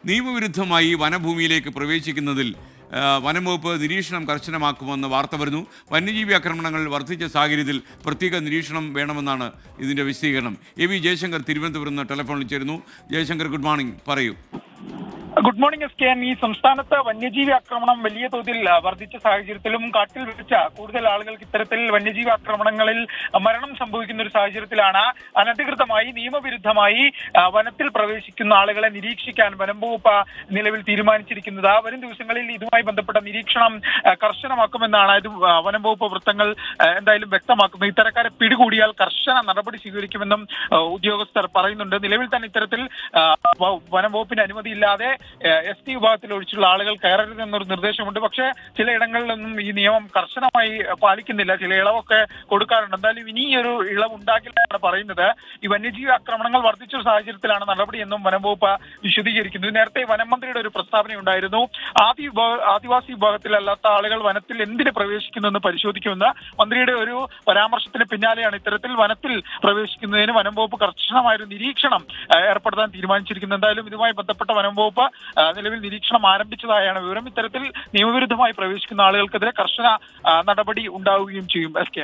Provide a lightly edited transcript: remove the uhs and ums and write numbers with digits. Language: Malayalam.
നിയമവിരുദ്ധമായി വനഭൂമിയിലേക്ക് പ്രവേശിക്കുന്നതിൽ വനം വകുപ്പ് നിരീക്ഷണം കർശനമാക്കുമെന്ന് വാർത്ത വരുന്നു. വന്യജീവി ആക്രമണങ്ങൾ വർദ്ധിച്ച സാഹചര്യത്തിൽ പ്രത്യേക നിരീക്ഷണം വേണമെന്നാണ് ഇതിൻ്റെ വിശദീകരണം. എ വി ജയശങ്കർ തിരുവനന്തപുരം നിന്ന് ടെലിഫോണിൽ ചേരുന്നു. ജയശങ്കർ, ഗുഡ് മോർണിംഗ്, പറയൂ. Good morning S. ഈ സംസ്ഥാനത്ത് വന്യജീവി ആക്രമണം വലിയ തോതിൽ വർദ്ധിച്ച സാഹചര്യത്തിലും കാട്ടിൽ വെച്ച കൂടുതൽ ആളുകൾക്ക് ഇത്തരത്തിൽ വന്യജീവി ആക്രമണങ്ങളിൽ മരണം സംഭവിക്കുന്ന ഒരു സാഹചര്യത്തിലാണ് അനധികൃതമായി നിയമവിരുദ്ധമായി വനത്തിൽ പ്രവേശിക്കുന്ന ആളുകളെ നിരീക്ഷിക്കാൻ വനം വകുപ്പ് നിലവിൽ തീരുമാനിച്ചിരിക്കുന്നത്. വരും ദിവസങ്ങളിൽ ഇതുമായി ബന്ധപ്പെട്ട നിരീക്ഷണം കർശനമാക്കുമെന്നാണ് വനം വകുപ്പ് വൃത്തങ്ങൾ എന്തായാലും വ്യക്തമാക്കുന്നത്. ഇത്തരക്കാരെ പിടികൂടിയാൽ കർശന നടപടി സ്വീകരിക്കുമെന്നും ഉദ്യോഗസ്ഥർ പറയുന്നുണ്ട്. നിലവിൽ തന്നെ ഇത്തരത്തിൽ വനം വകുപ്പിന് അനുമതിയില്ലാതെ ST വിഭാഗത്തിൽ ഒഴിച്ചുള്ള ആളുകൾ കയറരുതെന്നൊരു നിർദ്ദേശമുണ്ട്. പക്ഷേ ചിലയിടങ്ങളിലൊന്നും ഈ നിയമം കർശനമായി പാലിക്കുന്നില്ല. ചില ഇളവൊക്കെ കൊടുക്കാറുണ്ട്. എന്തായാലും ഇനി ഒരു ഇളവ് ഉണ്ടാകില്ലെന്നാണ് പറയുന്നത്. ഈ വന്യജീവി ആക്രമണങ്ങൾ വർദ്ധിച്ച സാഹചര്യത്തിലാണ് നടപടിയെന്നും വനം വകുപ്പ് വിശദീകരിക്കുന്നു. നേരത്തെ വനം മന്ത്രിയുടെ ഒരു പ്രസ്താവനയുണ്ടായിരുന്നു. ആദിവാസി വിഭാഗത്തിലല്ലാത്ത ആളുകൾ വനത്തിൽ എന്തിന് പ്രവേശിക്കുന്നുവെന്ന് പരിശോധിക്കുമെന്ന്. മന്ത്രിയുടെ ഒരു പരാമർശത്തിന് പിന്നാലെയാണ് ഇത്തരത്തിൽ വനത്തിൽ പ്രവേശിക്കുന്നതിന് വനം വകുപ്പ് കർശനമായൊരു നിരീക്ഷണം ഏർപ്പെടുത്താൻ തീരുമാനിച്ചിരിക്കുന്നത്. എന്തായാലും ഇതുമായി ബന്ധപ്പെട്ട വനം വകുപ്പ് നിലവിൽ നിരീക്ഷണം ആരംഭിച്ചതായാണ് വിവരം. ഇത്തരത്തിൽ നിയമവിരുദ്ധമായി പ്രവേശിക്കുന്ന ആളുകൾക്കെതിരെ കർശന നടപടി ഉണ്ടാവുകയും ചെയ്യും. SK.